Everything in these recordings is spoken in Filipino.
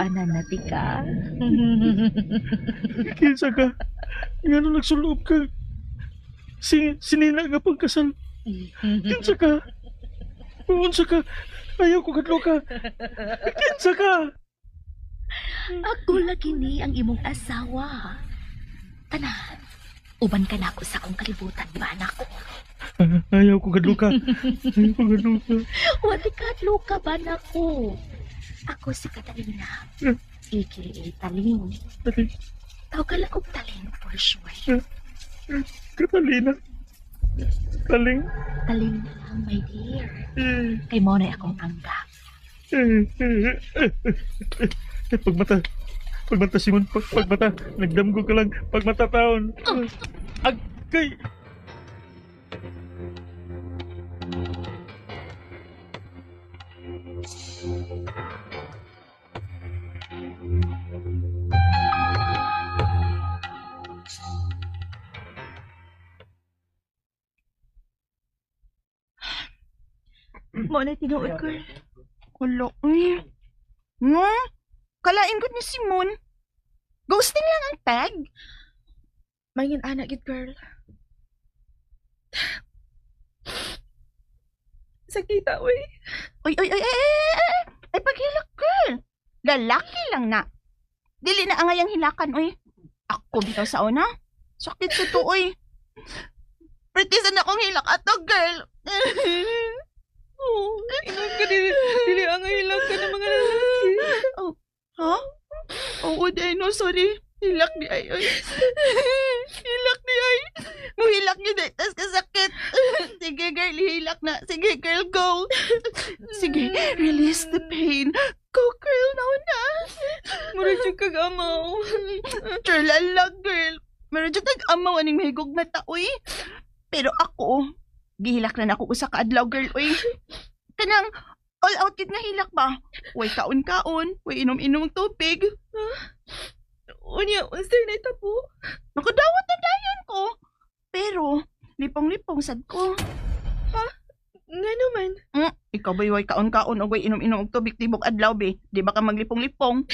Anan na ti ka. Kinsa ka? Nga nagsuloob ka. Sinina nga pagkasal. Kinsa ka? Unsa ka? Ayaw ko kadlo ka. Kinsa ka? Ako lagi ni ang imong asawa. Tanan, uban ka na ako sa akong kalibutan, ba anak ko? Ayaw ko kadlo ka. Ayaw ko kadlo ka. Wati kadlo ka ba anak ko? Ako si Catalina, a.k.a. Taling. Taling. Tawag akong Taling for sure. Catalina. Taling. Taling na lang, my dear. Kay mo na akong angga. Pagmata Simon, pagmata, nagdamgo ka lang, pagmata taon. Agkay. Mo na tinuod ko. Wala, Nga? Kalain ko ni Simon. Ghosting lang ang tag. Mangin anak gid girl. Sakita, uy. Oy, ay paghilak, girl. Lalaki lang na. Dili na angay ang hilakan, oy. Ako bitaw sa una. Sakit sa to, oy. Practice na akong hilak ato, girl. Oh, ingon ka dili ang hilak ka ng mga lalaki. Ha? Oo, day, no, sorry. Hilak ni ay, oy. Hilak ni ay. Muhilak niyo, day. Tas kasakit. Sige, girl, hilak na. Sige, girl, go. Sige, release the pain. Go, girl, now na. Mura jud kag amaw. Sure, lalag, girl. Meron dyan tag-amaw aning mahigog mata, uy. Pero ako, gihilak na ako usa ka adlaw, girl, uy. Kanang all out kid nga hilak ba? Way kaon-kaon, way inom-inom ng tubig. Unya, unsay na ita po? Nakadawat na dayon ko. Pero, lipong-lipong sad ko. Nga naman. Ikaw ba'y way kaon-kaon o way inom-inom og tubig tibok adlaw, be? Di ba ka maglipong-lipong?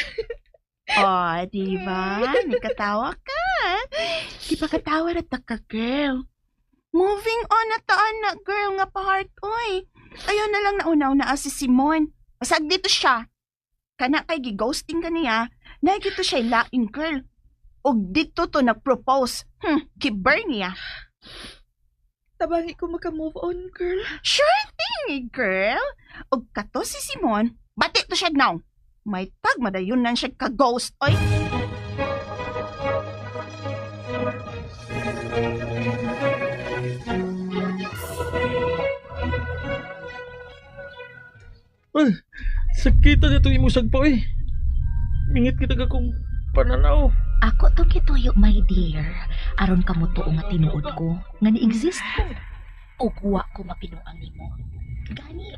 Oh, di ba? Nikatawa ka. Di pa katawa na ta ka, girl. Moving on na ta, anak, girl, nga pa-heart, oy. Ayaw na lang naunaw na si Simon. Pasag dito siya. Kana kay gi-ghosting ka niya, na gito siya laing, girl. Og dito to nag-propose. Kiber niya. Tabangi ko maka-move on, girl. Sure thing, girl. Og kato si Simon, bati to siya now. May tag madayon nan siya ka-ghost, oy. Ay, sakitan itong imusag pa eh. Mingit kita ka kong pananaw. Ako to kituyo, my dear. Aron ka mo to nga tinuod ko, nga ni-exist ko. O kuwa ko mapinuang nimo. Gani,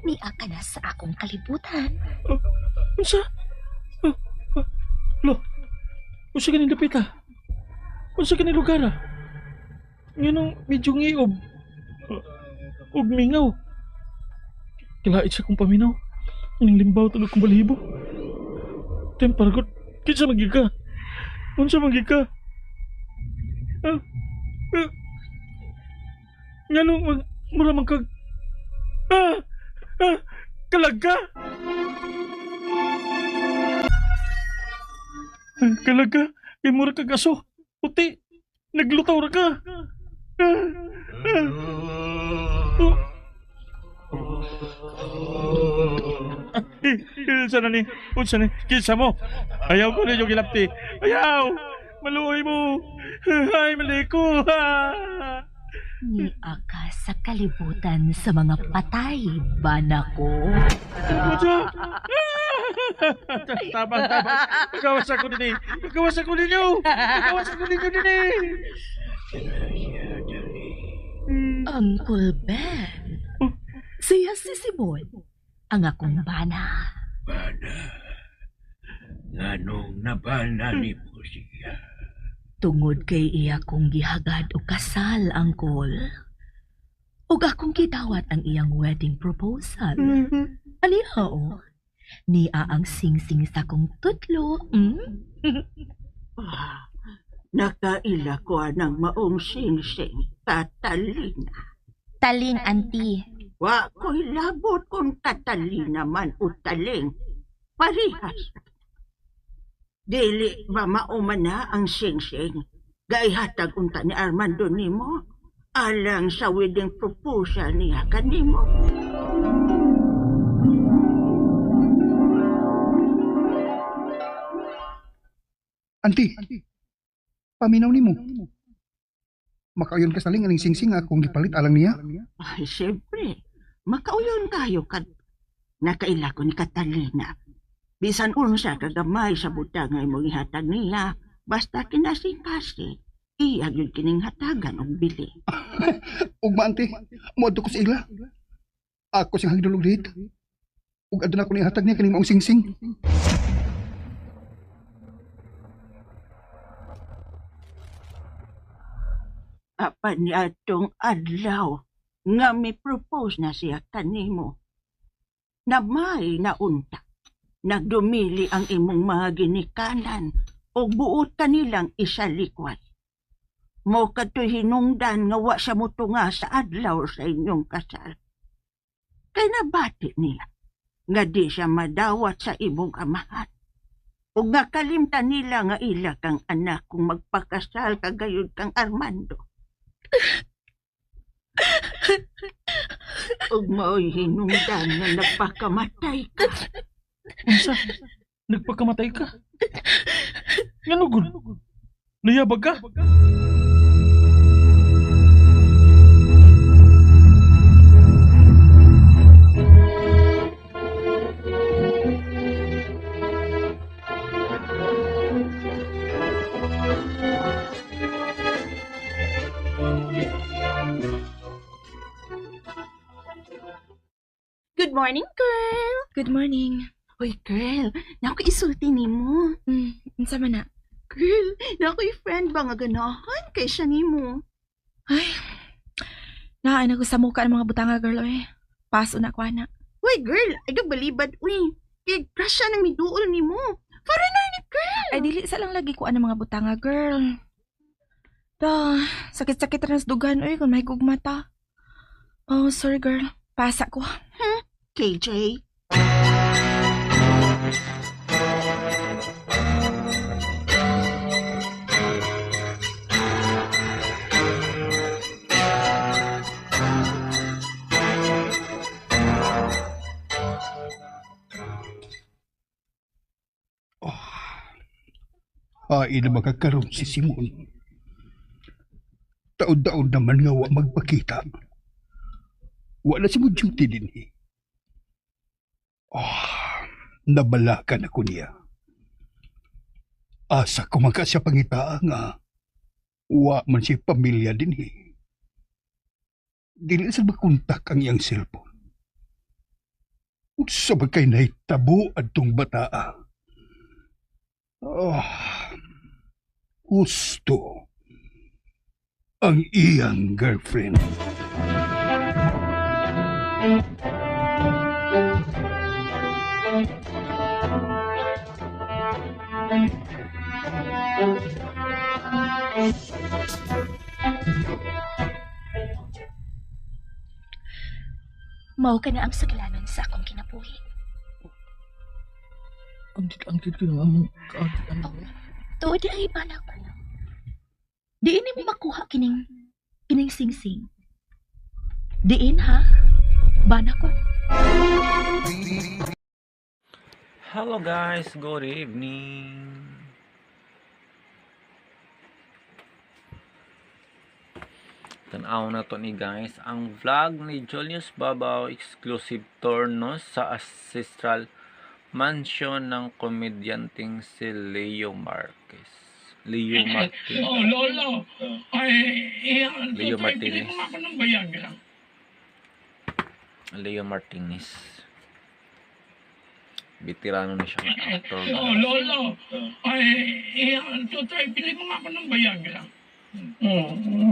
niya ka na sa akong kalibutan. Unsa? Lo, unsa ka ni dapita? Unsa ka ni lugar? Nganong medyo ngiob. Ug mingaw. Kilait siya kong paminaw. Ning limbaw tulog kong balibo. Temparagot, kinsa magi ka? Unsa magi ka? Nganong mura man kag kalaga? Kalaga? Kay mura kag aso. Puti. Naglutaw ra ka. Kinsa na ni? Unsa ni? Kinsa mo? Ayaw ko na yung gilapti. Ayaw! Maluoy mo! Ay, mali ko! Niya ka sa kalibutan sa mga patay, bana ko. Unsa? Tabang. Pagawas ako din eh. Pagawas ako ninyo! Pagawas ako ninyo din eh! Uncle Ben, siya si Simon, ang akong bana. Bana, nganong nabana ni mo siya? Tungod kay iya kong gihagad o kasal, Uncle. Ug akong gidawat ang iyang wedding proposal. Aniha o, Niya ang singsing sa kong tutlo. Nakaila ko ng maong singsing, Catalina. Taling, auntie. Wa ko'y labot kung Catalina man o taling. Parihas. Dili ba mauman na ang singsing? Gaihatag unta ni Armando nimo? Alang sa wedding proposal niya kanimo. Auntie, paminaw nimo. Makauyon ka sa ling aning singsing akong gipalit alang niya. Ay, siyempre. Makauyon kayo kad nakaila ko ni Catalina. Bisan unsa kagamay sa butang nga imong ihatag niya, basta kinasing-kasi, iyag yun kining hatagan og bili. Ugma auntie, moadto ko sa ila. Ako sing hangidulog dito. Ug aduna ko ni hatag niya kaning maong singsing. Apan ni atong adlaw nga mi propose na siya kanimo. Na may naunta. Nagdumili ang imong mga ginikanan o buot kanilang isalikwat. Mo kato'y hinungdan nga wa sa mutunga sa adlaw sa inyong kasal. Kay nabati nila nga di siya madawat sa imong amahan. O nga kalimtan nila nga ila kang anak kung magpakasal kagayod kang Armando. Ug mao'y hinungdan nga nagpakamatay ka. Unsa? Nagpakamatay ka? Ngano gud? Nayabag ka? Good morning, girl. Good morning. Uy, girl, naku isulti nimo. Unsa man na? Girl, naku friend ba nga ganahan kay siya nimo? Ay, naay na ko sa muka ng mga butanga, girl, eh. Paso na ko, anak. Uy, girl, ay balibad, uy. Kay crush siya ng miduol nimo. Foreigner ni girl. Ay, dili sa lang lagi ko ng mga butanga, girl. Sakit-sakit rin sa dugan, uy, kung may gugmata. Oh, sorry, girl. Pasa ko. KJ. Hain na magkakaroon si Simon. Taon-taon naman nga wa magpakita. Wala si mo duty din eh. Nabalakan ako niya. Asa ko man ka siya pangitaa nga. Wa man siya pamilya din eh. Dili sa makontak ang iyang cellphone. Sa bagay na itabo at tong bataa. Gusto ang iyang girlfriend. Mao ka na ang saglanon sa akong kinabuhi. Angkit ko na among kaagit Oh, tuod ay bana ko. Diin mo makuha kining singsing. Diin ha? Bana ko. Hello guys, good evening. Tanaw na to ni guys ang vlog ni Julius Babaw exclusive turnos sa ancestral mansion ng komedyanteng si Leo Marquez. Leo Martinez. Oh, Lolo. Ay, Leo Martinez. Pili mo ako ng Viagra. Leo Martinez. Veterano na siya ng actor. Oh, Lolo. Ay, Tutoy, pili mo ako ng Viagra.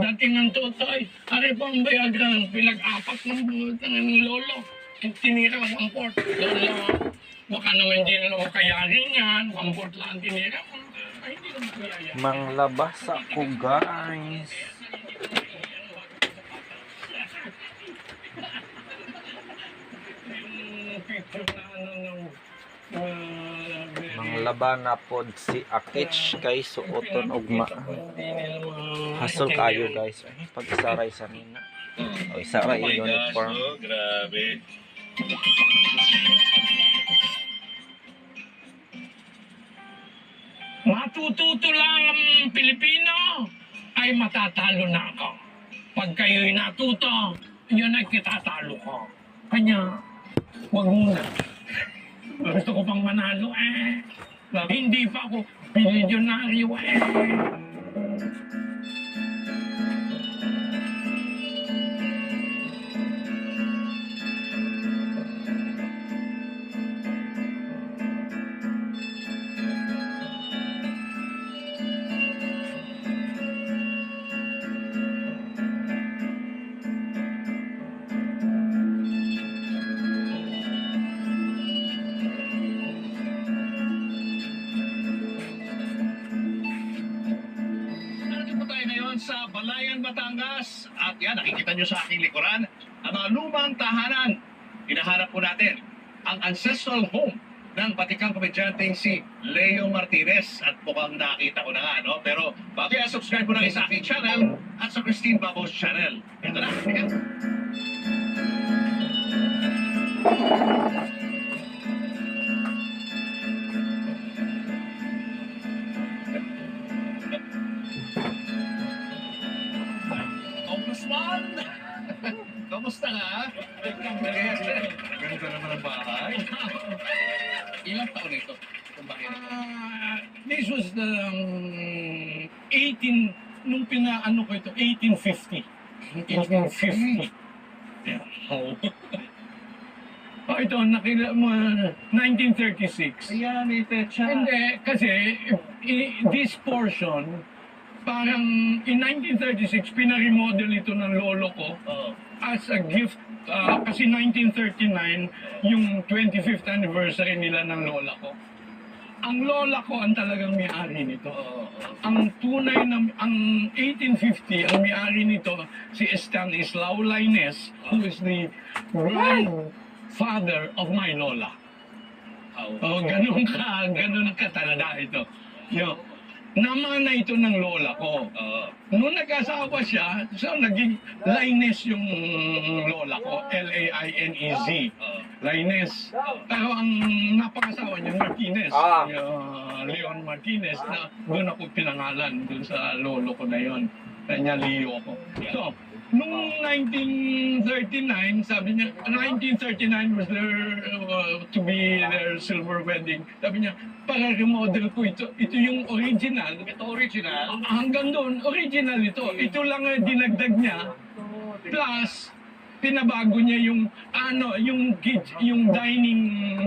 Dating ang Tutoy, ari po ang Viagra ng pilag-apat ng buta ng Lolo. Tinira ang port. Lolo. Baka naman hindi na naman kayanin yan. Pambot lang tinira. Ay, hindi naman kaya. Manglabas ako, guys. Yung picture na ano Manglaba na pod si Akech kay suoton ugma. Hasol kayo, guys. Pag isaray sa nina. O isaray yung uniform. Grabe. Matututo lang ang Pilipino ay matatalo na ako. Pag kayo'y natuto, yun ay kitatalo ko. Kanya, wag muna. Gusto ko pang manalo eh. Hindi pa ako milyonaryo eh. Nandito po tayo ngayon sa Balayan, Batangas. At yan, nakikita nyo sa aking likuran, ang mga lumang tahanan. Hinahanap po natin ang ancestral home ng batikang komedyanteng si Leo Martinez. At mukhang nakita ko na nga, no? Pero bago yan, subscribe po na kayo sa aking channel at sa Christine Babos channel. Ito na, tika. Congressman! Kamusta ka? Ganito naman ang bahay. Ilang taon ito? This was the 18, nung pinaano ko ito, 1850. 1850. Yeah. Oh. Oh, ito, nakila mo, 1936. Ayan, may petsa. Hindi, kasi this portion, parang in 1936, pinaremodel ito ng lolo ko Oo. as a gift. Kasi 1939, yung 25th anniversary nila ng lola ko. Ang lola ko ang talagang may-ari nito. Ang tunay na, ang 1850, ang may-ari nito, si Stanislao Lainez, who is the grandfather of my lola. Oh, ganun ka talaga ito. Yo, namana ito ng lola ko. Nung nag-asawa siya, so naging Lainez yung lola ko. Lainez. Lainez. Pero ang napangasawa niya, Martinez. Leon Martinez, na doon ako pinangalan, doon sa lolo ko na yon. Kanya Leo ko. So, nung 1939, sabi niya, 1939 was their, to be their silver wedding. Sabi niya, para remodel ko ito. Ito yung original. Ito original. Hanggang doon, original ito. Ito lang ang dinagdag niya. Plus, pinabago niya yung ano, yung dining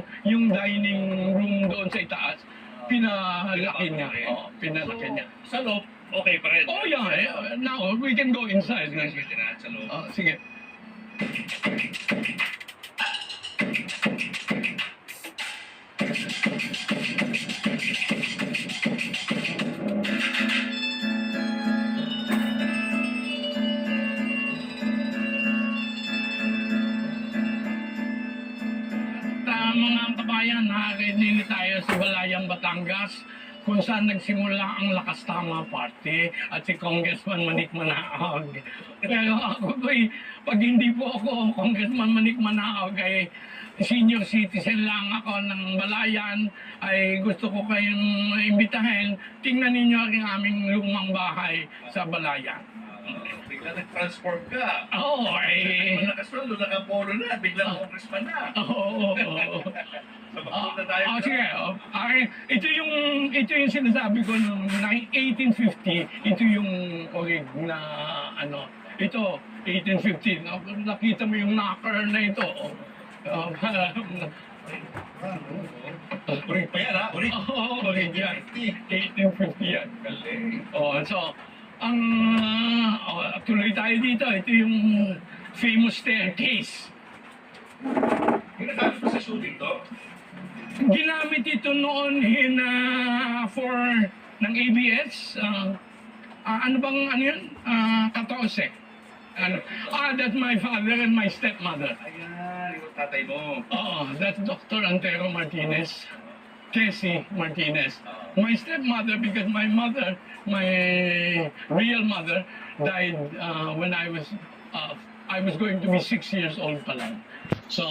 room doon sa itaas. Pinalaki niya. Oh, pinalaki niya. Sa loob, okay pa rin. Oh yeah, now we can go inside. Sige, sa loob. Sige. Mga kabayan, narinig tayo sa Balayan, Batangas, kung saan nagsimula ang Lakas Tama Party at si Congressman Manik Manaog. Pero ako ba'y, pag hindi po ako Congressman Manik Manaog, ay senior citizen lang ako ng Balayan, ay gusto ko kayong imbitahin. Tingnan ninyo ang aming lumang bahay sa Balayan. Bigla nag-transform ka. Oo, Nung nakasulo, nakapolo na, biglang congressman na. Oo. So, magpunta tayo. Sige. Ito yung sinasabi ko noong 1850. Ito yung orig na ano. Ito, 1850. Nakita mo yung knocker na ito. Urig pa yan, ha? Urig. Oo, orig yan. 1850 yan. Galing. So, tuloy tayo dito. Ito yung famous staircase. Ginagamit mo sa shooting to? ginamit ito noon for ng ABS. Ano bang ano yun? 14. That's my father and my stepmother. Ayan, yung tatay mo. That's Dr. Antero Martinez. Casey Martinez. My stepmother, because my mother, my real mother, died when I was going to be 6 years old pa lang. So,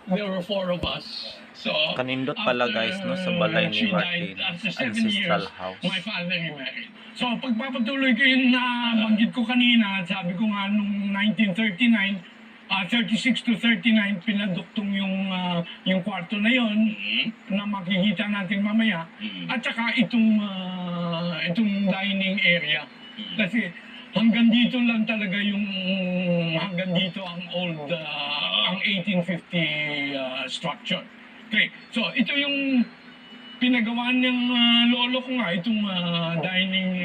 there were 4 of us. So, Kanindot pala guys, no, sa balay ni she Martin, died after 7 ancestral years, house. my father remarried. So, pagpapatuloy ko yung nabanggit ko kanina, sabi ko nga nung 1939, 36 to 39, pinaduktong yung kwarto na yon na makikita natin mamaya. At saka itong dining area. Kasi hanggang dito lang talaga hanggang dito ang old, ang 1850 structure. Okay, so ito yung pinagawa ng lolo ko nga, itong dining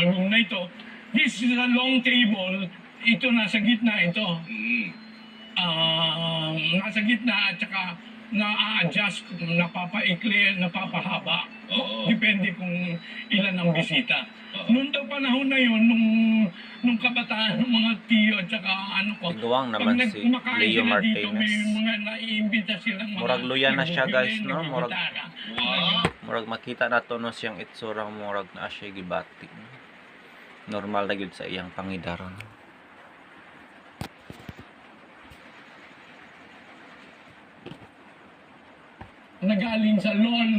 room na ito. This is a long table. Ito nasa gitna ito. Nasa gitna at saka na-adjust, napapaikli, napapahaba. Depende kung ilan ang bisita. Noong daw panahon na yun, nung kabataan ng mga tiyo at saka ano ko, Tigawang naman si kumakain Leo sila dito, may Martinez. mga naiimbita silang mga Murag luya na siya, guys, no? nagugitara. Murag makita na to no siyang itsura, murag na siya gibati. Normal na gyud sa iyang pangidaron. Nagaling sa lolo.